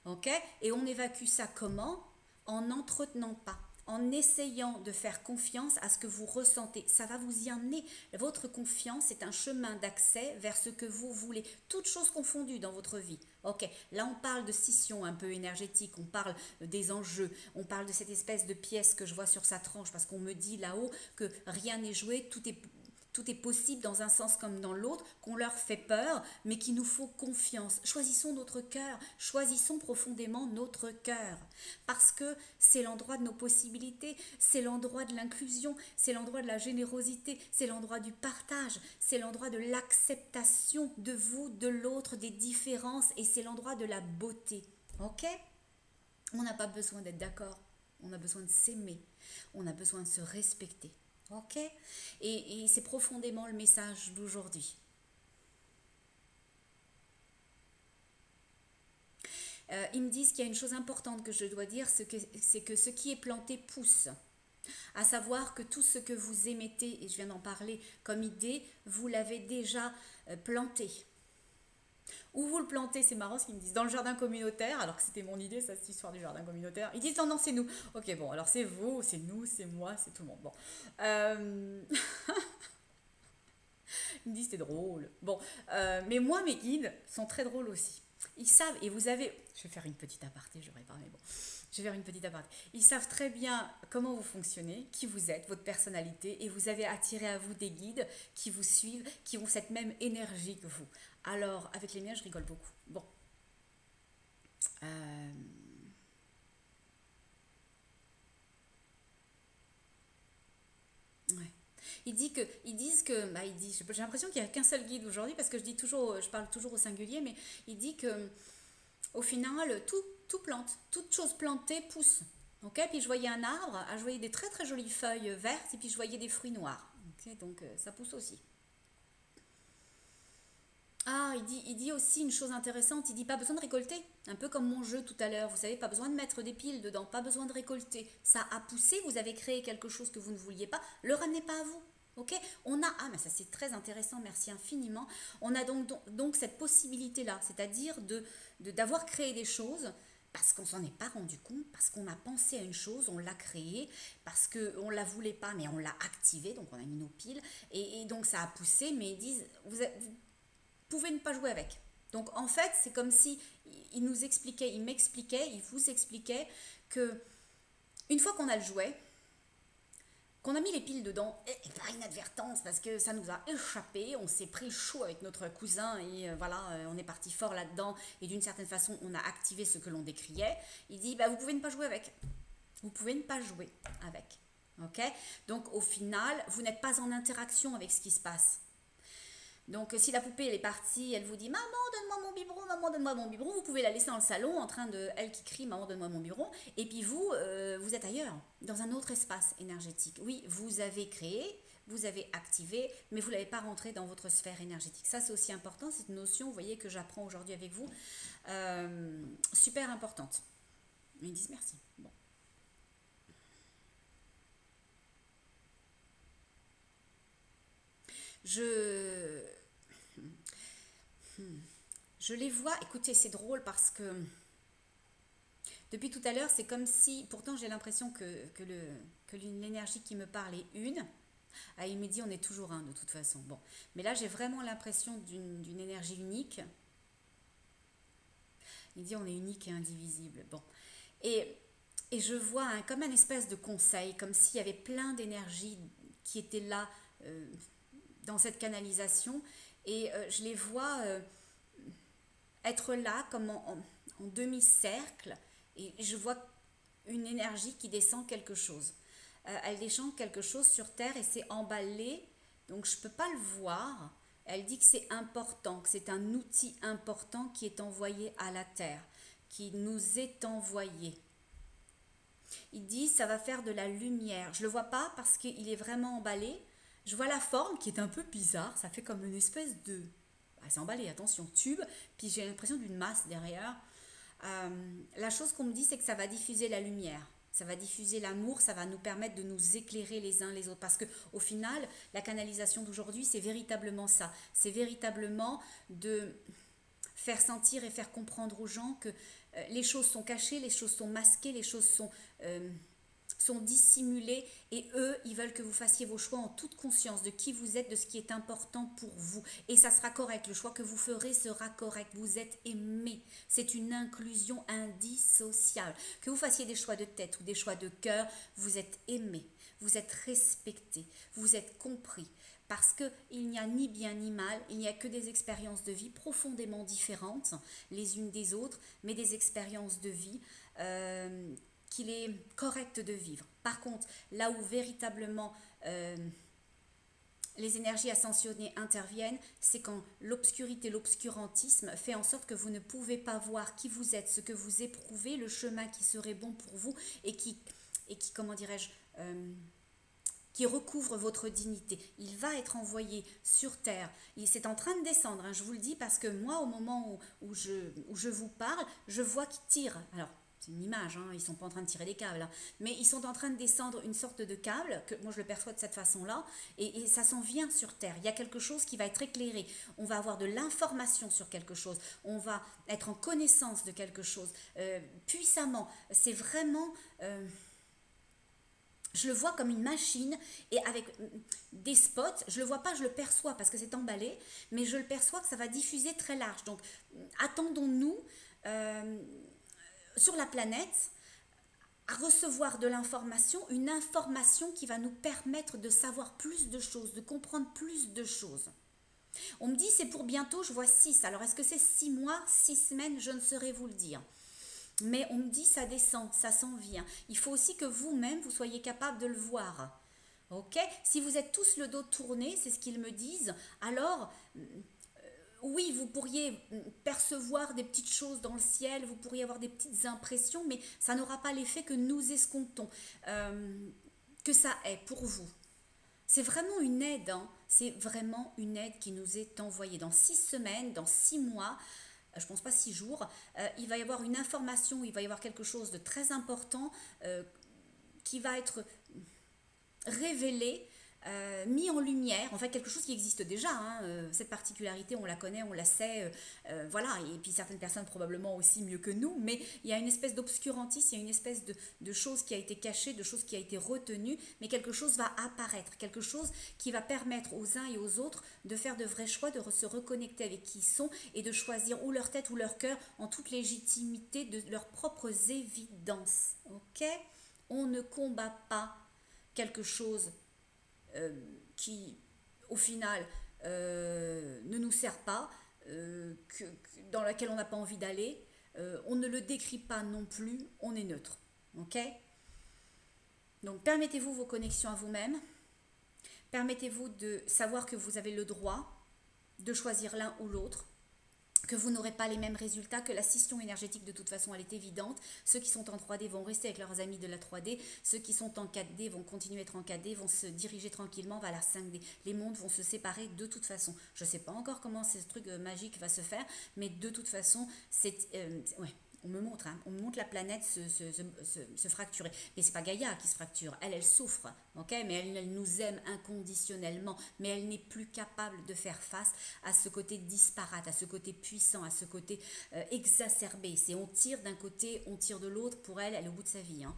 Ok? Et on évacue ça comment? En n'entretenant pas, en essayant de faire confiance à ce que vous ressentez. Ça va vous y amener. Votre confiance est un chemin d'accès vers ce que vous voulez. Toutes choses confondues dans votre vie. Ok, là on parle de scission un peu énergétique, on parle des enjeux, on parle de cette espèce de pièce que je vois sur sa tranche, parce qu'on me dit là-haut que rien n'est joué, tout est possible dans un sens comme dans l'autre, qu'on leur fait peur, mais qu'il nous faut confiance. Choisissons notre cœur, choisissons profondément notre cœur, parce que c'est l'endroit de nos possibilités, c'est l'endroit de l'inclusion, c'est l'endroit de la générosité, c'est l'endroit du partage, c'est l'endroit de l'acceptation de vous, de l'autre, des différences, et c'est l'endroit de la beauté. Ok? On n'a pas besoin d'être d'accord, on a besoin de s'aimer, on a besoin de se respecter. Ok? Et c'est profondément le message d'aujourd'hui. Ils me disent qu'il y a une chose importante que je dois dire, c'est que ce qui est planté pousse. À savoir que tout ce que vous émettez, et je viens d'en parler comme idée, vous l'avez déjà planté. Où vous le plantez, c'est marrant ce qu'ils me disent, dans le jardin communautaire, alors que c'était mon idée, ça, cette histoire du jardin communautaire. Ils disent non, non, c'est nous. Ok, bon, alors c'est vous, c'est nous, c'est moi, c'est tout le monde. Bon. Ils me disent c'est drôle. Bon, mais moi, mes guides sont très drôles aussi. Ils savent, et vous avez, je vais faire une petite aparté, je pas, mais bon, je vais faire une petite aparté. Ils savent très bien comment vous fonctionnez, qui vous êtes, votre personnalité, et vous avez attiré à vous des guides qui vous suivent, qui ont cette même énergie que vous. Alors, avec les miens, je rigole beaucoup. Bon. Ils disent que, bah, j'ai l'impression qu'il n'y a qu'un seul guide aujourd'hui parce que je parle toujours au singulier, mais il dit que au final, tout plante, toute chose plantée pousse. Ok, puis je voyais un arbre, je voyais des très très jolies feuilles vertes et puis je voyais des fruits noirs. Ok, donc ça pousse aussi. Ah, il dit aussi une chose intéressante, il dit pas besoin de récolter, un peu comme mon jeu tout à l'heure, vous savez, pas besoin de mettre des piles dedans, pas besoin de récolter. Ça a poussé, vous avez créé quelque chose que vous ne vouliez pas, le ramenez pas à vous. Ok. Mais ça c'est très intéressant, merci infiniment. On a donc cette possibilité-là, c'est-à-dire d'avoir créé des choses parce qu'on s'en est pas rendu compte, parce qu'on a pensé à une chose, on l'a créée, parce qu'on ne la voulait pas, mais on l'a activée, donc on a mis nos piles, et donc ça a poussé, mais ils disent, vous pouvez ne pas jouer avec. Donc en fait, c'est comme si il nous expliquait, il m'expliquait, il vous expliquait que une fois qu'on a le jouet, qu'on a mis les piles dedans, et par inadvertance, parce que ça nous a échappé, on s'est pris le chaud avec notre cousin, et voilà, on est parti fort là-dedans, et d'une certaine façon, on a activé ce que l'on décriait. Il dit, bah, vous pouvez ne pas jouer avec. Vous pouvez ne pas jouer avec. Ok. Donc au final, vous n'êtes pas en interaction avec ce qui se passe. Donc si la poupée elle est partie, elle vous dit maman donne-moi mon biberon, maman donne-moi mon biberon, vous pouvez la laisser dans le salon en train de, elle qui crie maman donne-moi mon biberon, et puis vous, vous êtes ailleurs, dans un autre espace énergétique. Oui, vous avez créé, vous avez activé, mais vous ne l'avez pas rentré dans votre sphère énergétique. Ça c'est aussi important, c'est une notion, vous voyez, que j'apprends aujourd'hui avec vous, super importante. Ils disent merci. Bon. Je, je les vois, écoutez, c'est drôle parce que depuis tout à l'heure, c'est comme si, pourtant j'ai l'impression que l'énergie qui me parle est une. Ah, il me dit on est toujours un de toute façon. Bon, mais là j'ai vraiment l'impression d'une énergie unique. Il dit on est unique et indivisible. Bon, et, et je vois comme un espèce de conseil, comme s'il y avait plein d'énergie qui étaient là dans cette canalisation. Et je les vois être là comme en demi-cercle, et je vois une énergie qui descend quelque chose. Elle descend quelque chose sur Terre et c'est emballé, donc je ne peux pas le voir. Elle dit que c'est important, que c'est un outil important qui est envoyé à la Terre, qui nous est envoyé. Il dit ça va faire de la lumière. Je ne le vois pas parce qu'il est vraiment emballé. Je vois la forme qui est un peu bizarre, ça fait comme une espèce de... c'est emballé, attention, tube, puis j'ai l'impression d'une masse derrière. La chose qu'on me dit, c'est que ça va diffuser la lumière, ça va diffuser l'amour, ça va nous permettre de nous éclairer les uns les autres. Parce que au final, la canalisation d'aujourd'hui, c'est véritablement ça. C'est véritablement de faire sentir et faire comprendre aux gens que les choses sont cachées, les choses sont masquées, les choses sont dissimulés, et eux, ils veulent que vous fassiez vos choix en toute conscience de qui vous êtes, de ce qui est important pour vous. Et ça sera correct, le choix que vous ferez sera correct, vous êtes aimé. C'est une inclusion indissociable. Que vous fassiez des choix de tête ou des choix de cœur, vous êtes aimé, vous êtes respecté, vous êtes compris. Parce qu'il n'y a ni bien ni mal, il n'y a que des expériences de vie profondément différentes les unes des autres, mais des expériences de vie qu'il est correct de vivre. Par contre, là où véritablement les énergies ascensionnées interviennent, c'est quand l'obscurité, l'obscurantisme fait en sorte que vous ne pouvez pas voir qui vous êtes, ce que vous éprouvez, le chemin qui serait bon pour vous et qui comment dirais-je, qui recouvre votre dignité. Il va être envoyé sur Terre. C'est en train de descendre, je vous le dis, parce que moi, au moment où je vous parle, je vois qu'il tire. Alors, c'est une image, ils ne sont pas en train de tirer des câbles, mais ils sont en train de descendre une sorte de câble, que moi je le perçois de cette façon-là, et ça s'en vient sur Terre. Il y a quelque chose qui va être éclairé. On va avoir de l'information sur quelque chose. On va être en connaissance de quelque chose puissamment. C'est vraiment... je le vois comme une machine et avec des spots, je le vois pas, je le perçois parce que c'est emballé, mais je le perçois que ça va diffuser très large. Donc attendons-nous sur la planète à recevoir de l'information, une information qui va nous permettre de savoir plus de choses, de comprendre plus de choses. On me dit c'est pour bientôt, je vois 6. Alors est-ce que c'est 6 mois, 6 semaines, je ne saurais vous le dire. Mais on me dit ça descend, ça s'en vient. Il faut aussi que vous-même, vous soyez capable de le voir. Ok? Si vous êtes tous le dos tourné, c'est ce qu'ils me disent, alors oui, vous pourriez percevoir des petites choses dans le ciel, vous pourriez avoir des petites impressions, mais ça n'aura pas l'effet que nous escomptons, que ça est pour vous. C'est vraiment une aide, hein. C'est vraiment une aide qui nous est envoyée. Dans 6 semaines, dans 6 mois, je ne pense pas 6 jours, il va y avoir une information, il va y avoir quelque chose de très important qui va être révélé, mis en lumière, en fait quelque chose qui existe déjà, hein, cette particularité on la connaît, on la sait, voilà, et puis certaines personnes probablement aussi mieux que nous, mais il y a une espèce d'obscurantisme, il y a une espèce de chose qui a été cachée, de chose qui a été retenue, mais quelque chose va apparaître, quelque chose qui va permettre aux uns et aux autres de faire de vrais choix, de se reconnecter avec qui ils sont et de choisir ou leur tête ou leur cœur en toute légitimité de leurs propres évidences, ok? On ne combat pas quelque chose qui, au final, ne nous sert pas, dans laquelle on n'a pas envie d'aller. On ne le décrit pas non plus, on est neutre. Ok? Donc, permettez-vous vos connexions à vous-même. Permettez-vous de savoir que vous avez le droit de choisir l'un ou l'autre, que vous n'aurez pas les mêmes résultats, que la scission énergétique de toute façon elle est évidente. Ceux qui sont en 3D vont rester avec leurs amis de la 3D, ceux qui sont en 4D vont continuer à être en 4D, vont se diriger tranquillement vers la 5D. Les mondes vont se séparer de toute façon. Je ne sais pas encore comment ce truc magique va se faire, mais de toute façon, ouais, on me montre, hein, on me montre la planète se fracturer. Mais c'est pas Gaïa qui se fracture, elle souffre, ok? Mais elle nous aime inconditionnellement, mais elle n'est plus capable de faire face à ce côté disparate, à ce côté puissant, à ce côté exacerbé. C'est on tire d'un côté, on tire de l'autre, pour elle, elle est au bout de sa vie, hein.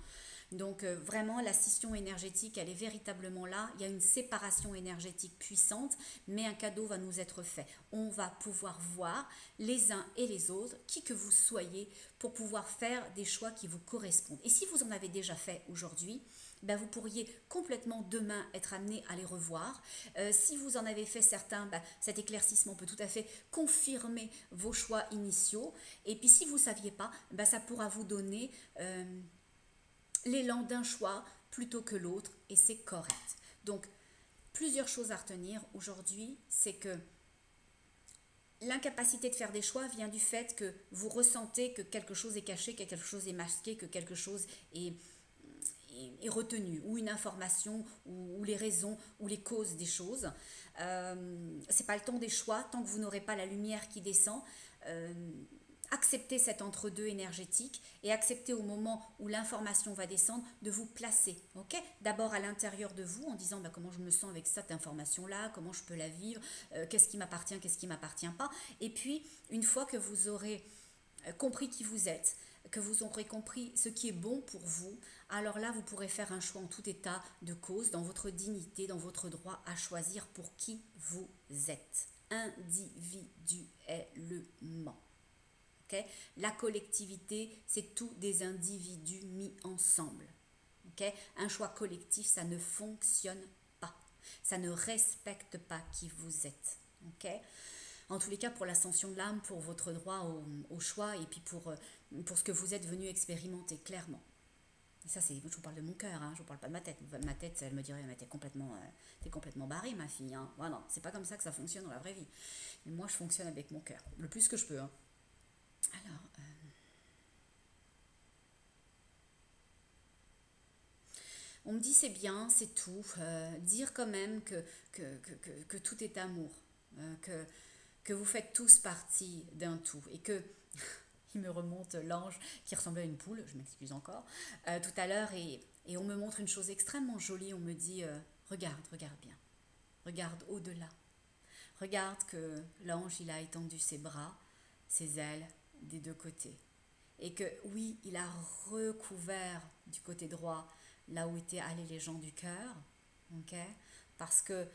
Donc vraiment, la scission énergétique, elle est véritablement là. Il y a une séparation énergétique puissante, mais un cadeau va nous être fait. On va pouvoir voir les uns et les autres, qui que vous soyez, pour pouvoir faire des choix qui vous correspondent. Et si vous en avez déjà fait aujourd'hui, ben vous pourriez complètement demain être amené à les revoir. Si vous en avez fait certains, ben cet éclaircissement peut tout à fait confirmer vos choix initiaux. Et puis si vous ne saviez pas, ben ça pourra vous donner l'élan d'un choix plutôt que l'autre, et c'est correct. Donc, plusieurs choses à retenir aujourd'hui, c'est que l'incapacité de faire des choix vient du fait que vous ressentez que quelque chose est caché, que quelque chose est masqué, que quelque chose est retenu, ou une information, ou les raisons, ou les causes des choses. C'est pas le temps des choix, tant que vous n'aurez pas la lumière qui descend. Acceptez cet entre-deux énergétique et acceptez au moment où l'information va descendre de vous placer, ok? D'abord à l'intérieur de vous en disant bah, comment je me sens avec cette information-là, comment je peux la vivre, qu'est-ce qui m'appartient, qu'est-ce qui ne m'appartient pas. Et puis, une fois que vous aurez compris qui vous êtes, que vous aurez compris ce qui est bon pour vous, alors là, vous pourrez faire un choix en tout état de cause, dans votre dignité, dans votre droit à choisir pour qui vous êtes, individuellement. Okay? La collectivité, c'est tous des individus mis ensemble. Okay? Un choix collectif, ça ne fonctionne pas. Ça ne respecte pas qui vous êtes. Okay? En tous les cas, pour l'ascension de l'âme, pour votre droit au choix et puis pour ce que vous êtes venu expérimenter clairement. Et ça, je vous parle de mon cœur, hein, je ne vous parle pas de ma tête. Ma tête, elle me dirait, mais t'es complètement barrée, ma fille. Hein. Voilà, c'est pas comme ça que ça fonctionne dans la vraie vie. Mais moi, je fonctionne avec mon cœur, le plus que je peux. Hein. Alors, on me dit c'est bien, c'est tout. Dire quand même que tout est amour, que vous faites tous partie d'un tout et que il me remonte l'ange qui ressemblait à une poule, je m'excuse encore, tout à l'heure et on me montre une chose extrêmement jolie, on me dit regarde bien, regarde au-delà, regarde que l'ange il a étendu ses bras, ses ailes des deux côtés et que oui, il a recouvert du côté droit là où étaient allés les gens du cœur, ok, parce que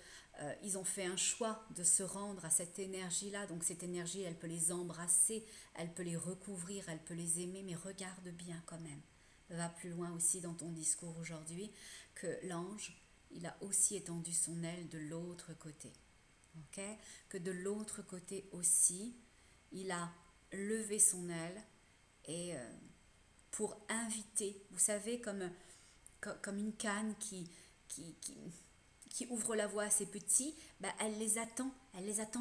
ils ont fait un choix de se rendre à cette énergie-là, donc cette énergie, elle peut les embrasser, elle peut les recouvrir, elle peut les aimer, mais regarde bien quand même. Va plus loin aussi dans ton discours aujourd'hui, que l'ange, il a aussi étendu son aile de l'autre côté, ok, que de l'autre côté aussi, il a levé son aile et pour inviter, vous savez, comme une canne qui qui ouvre la voie à ses petits, bah, elle les attend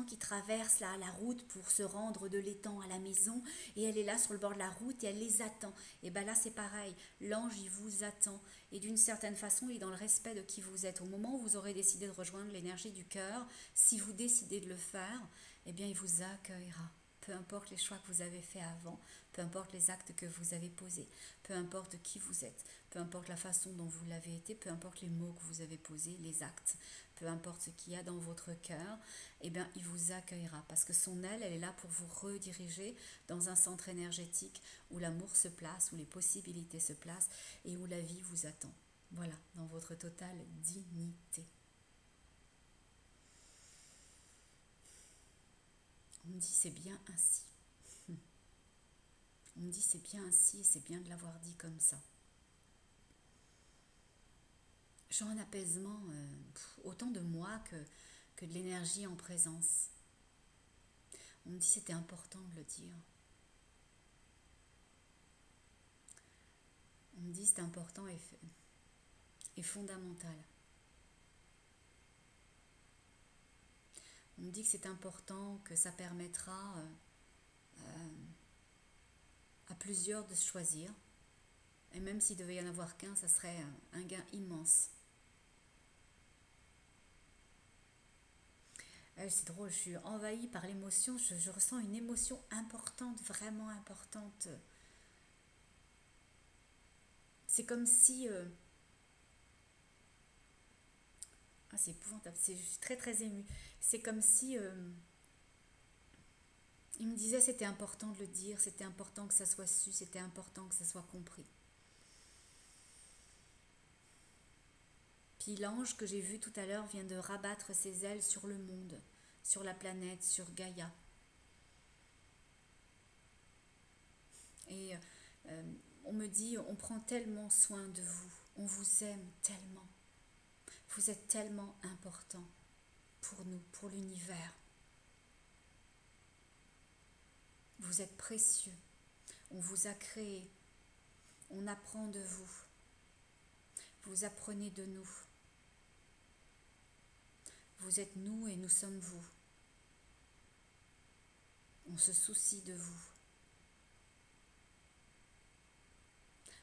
qui traversent la route pour se rendre de l'étang à la maison, et elle est là sur le bord de la route et elle les attend. Et ben là c'est pareil, l'ange il vous attend, et d'une certaine façon il est dans le respect de qui vous êtes. Au moment où vous aurez décidé de rejoindre l'énergie du cœur, si vous décidez de le faire, eh bien il vous accueillera. Peu importe les choix que vous avez faits avant, peu importe les actes que vous avez posés, peu importe qui vous êtes, peu importe la façon dont vous l'avez été, peu importe les mots que vous avez posés, les actes, peu importe ce qu'il y a dans votre cœur, eh bien, il vous accueillera parce que son aile, elle est là pour vous rediriger dans un centre énergétique où l'amour se place, où les possibilités se placent et où la vie vous attend. Voilà, dans votre totale dignité. On me dit c'est bien ainsi. On me dit c'est bien ainsi et c'est bien de l'avoir dit comme ça. J'ai un apaisement, autant de moi que de l'énergie en présence. On me dit c'était important de le dire. On me dit c'est important et fondamental. On me dit que c'est important, que ça permettra à plusieurs de se choisir. Et même s'il devait y en avoir qu'un, ça serait un gain immense. C'est drôle, je suis envahie par l'émotion, je ressens une émotion importante, vraiment importante. C'est comme si... c'est épouvantable, je suis très très émue. C'est comme si... il me disait c'était important de le dire, c'était important que ça soit su, c'était important que ça soit compris. Puis l'ange que j'ai vu tout à l'heure vient de rabattre ses ailes sur le monde, sur la planète, sur Gaïa. Et on me dit, on prend tellement soin de vous, on vous aime tellement. Vous êtes tellement important pour nous, pour l'univers. Vous êtes précieux, on vous a créé, on apprend de vous, vous apprenez de nous. Vous êtes nous et nous sommes vous. On se soucie de vous.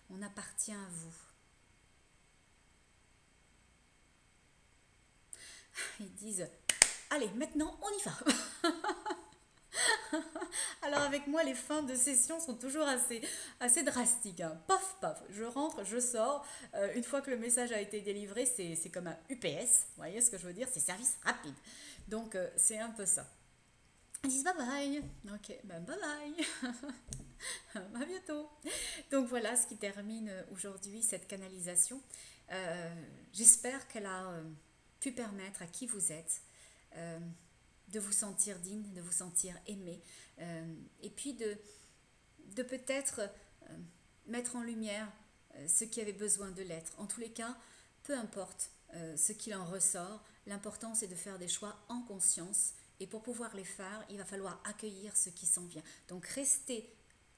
On appartient à vous. Ils disent, allez, maintenant on y va. Alors avec moi, les fins de session sont toujours assez drastiques. Hein. Paf, paf, je rentre, je sors. Une fois que le message a été délivré, c'est comme un UPS. Vous voyez ce que je veux dire? C'est service rapide. Donc c'est un peu ça. Ils disent bye bye. Ok, ben bye bye. À bientôt. Donc voilà ce qui termine aujourd'hui cette canalisation. J'espère qu'elle a pu permettre à qui vous êtes de vous sentir digne, de vous sentir aimé, et puis de peut-être mettre en lumière ce qui avait besoin de l'être. En tous les cas, peu importe ce qu'il en ressort, l'important c'est de faire des choix en conscience, et pour pouvoir les faire, il va falloir accueillir ce qui s'en vient. Donc restez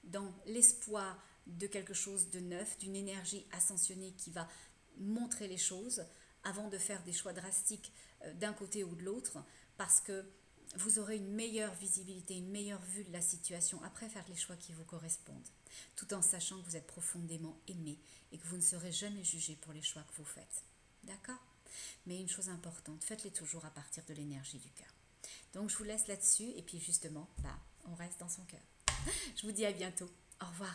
dans l'espoir de quelque chose de neuf, d'une énergie ascensionnée qui va montrer les choses avant de faire des choix drastiques d'un côté ou de l'autre, parce que vous aurez une meilleure visibilité, une meilleure vue de la situation après faire les choix qui vous correspondent, tout en sachant que vous êtes profondément aimé et que vous ne serez jamais jugé pour les choix que vous faites. D'accord? Mais une chose importante, faites-les toujours à partir de l'énergie du cœur. Donc je vous laisse là-dessus et puis justement, on reste dans son cœur. Je vous dis à bientôt. Au revoir.